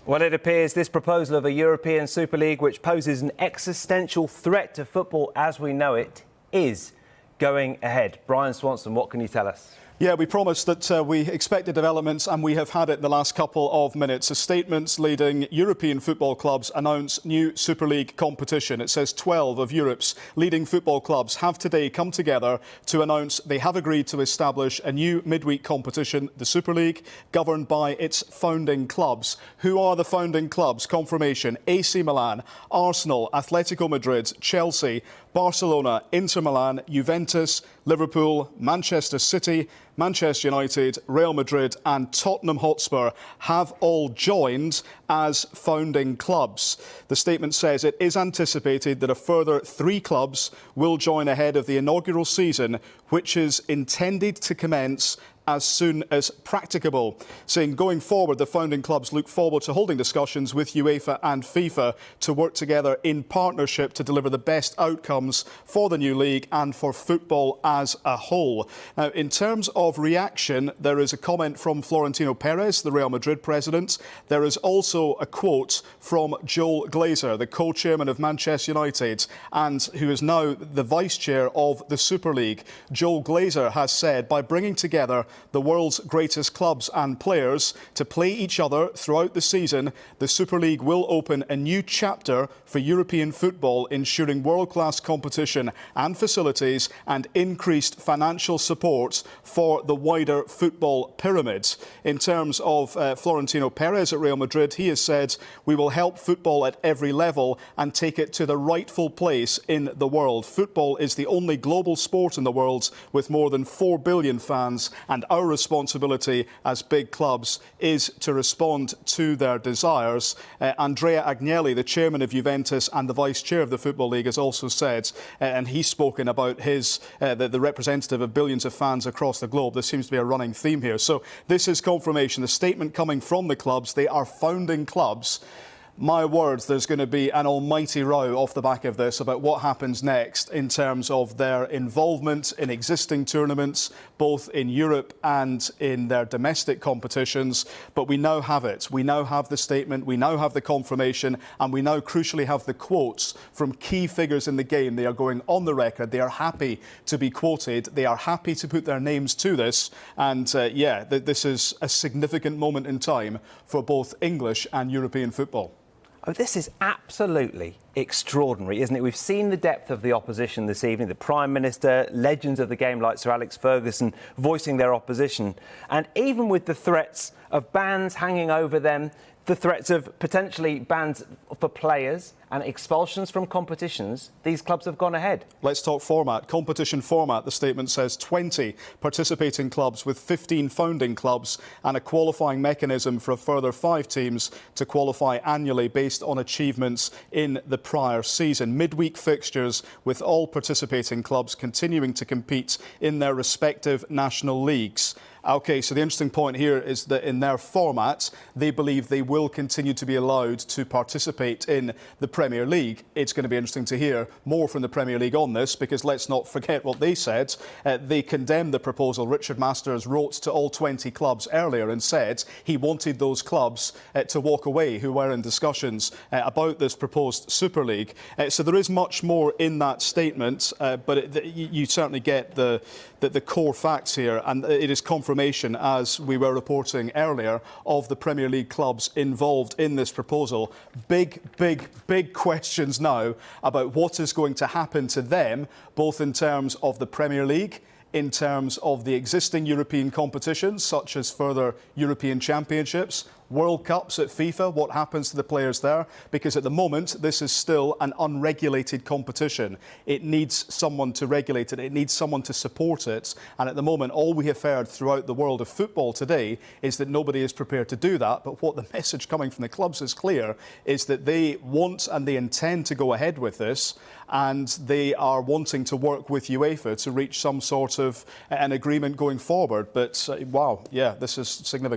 Well, it appears this proposal of a European Super League, which poses an existential threat to football as we know it, is going ahead. Brian Swanson, what can you tell us? Yeah, we promised that we expected developments, and we have had it in the last couple of minutes. A statement leading European football clubs announce new Super League competition. It says 12 of Europe's leading football clubs have today come together to announce they have agreed to establish a new midweek competition, the Super League, governed by its founding clubs. Who are the founding clubs? Confirmation: AC Milan, Arsenal, Atletico Madrid, Chelsea, Barcelona, Inter Milan, Juventus, Liverpool, Manchester City, Manchester United, Real Madrid and Tottenham Hotspur have all joined as founding clubs. The statement says it is anticipated that a further 3 clubs will join ahead of the inaugural season, which is intended to commence as soon as practicable, saying going forward the founding clubs look forward to holding discussions with UEFA and FIFA to work together in partnership to deliver the best outcomes for the new league and for football as a whole. Now, in terms of reaction, there is a comment from Florentino Perez, the Real Madrid president. There is also a quote from Joel Glazer, the co-chairman of Manchester United and who is now the vice chair of the Super League. Joel Glazer has said, by bringing together the world's greatest clubs and players to play each other throughout the season, the Super League will open a new chapter for European football, ensuring world-class competition and facilities and increased financial support for the wider football pyramid. In terms of Florentino Perez at Real Madrid, he has said, we will help football at every level and take it to the rightful place in the world. Football is the only global sport in the world with more than 4 billion fans, and our responsibility as big clubs is to respond to their desires. Andrea Agnelli, the chairman of Juventus and the vice chair of the Football League, has also said, and he's spoken about the representative of billions of fans across the globe. There seems to be a running theme here. So this is confirmation. The statement coming from the clubs, they are founding clubs. My words, there's going to be an almighty row off the back of this about what happens next in terms of their involvement in existing tournaments, both in Europe and in their domestic competitions. But we now have it. We now have the statement, we now have the confirmation, and we now crucially have the quotes from key figures in the game. They are going on the record. They are happy to be quoted. They are happy to put their names to this. And this is a significant moment in time for both English and European football. Oh, this is absolutely extraordinary, isn't it? We've seen the depth of the opposition this evening. The Prime Minister, legends of the game like Sir Alex Ferguson voicing their opposition. And even with the threats of bans hanging over them, the threats of potentially bans for players and expulsions from competitions, these clubs have gone ahead. Let's talk format. Competition format, the statement says 20 participating clubs with 15 founding clubs and a qualifying mechanism for a further 5 teams to qualify annually based on achievements in the prior season. Midweek fixtures with all participating clubs continuing to compete in their respective national leagues. OK, so the interesting point here is that in their format, they believe they will continue to be allowed to participate in the Premier League. It's going to be interesting to hear more from the Premier League on this, because let's not forget what they said. They condemned the proposal. Richard Masters wrote to all 20 clubs earlier and said he wanted those clubs to walk away who were in discussions about this proposed Super League. So there is much more in that statement, but you certainly get the core facts here, and it is confirmation, as we were reporting earlier, of the Premier League clubs involved in this proposal. Big questions now about what is going to happen to them, both in terms of the Premier League, in terms of the existing European competitions, such as further European Championships, World Cups at FIFA, what happens to the players there? Because at the moment, this is still an unregulated competition. It needs someone to regulate it. It needs someone to support it. And at the moment, all we have heard throughout the world of football today is that nobody is prepared to do that. But what the message coming from the clubs is clear, is that they want and they intend to go ahead with this. And they are wanting to work with UEFA to reach some sort of an agreement going forward. But wow, yeah, this is significant.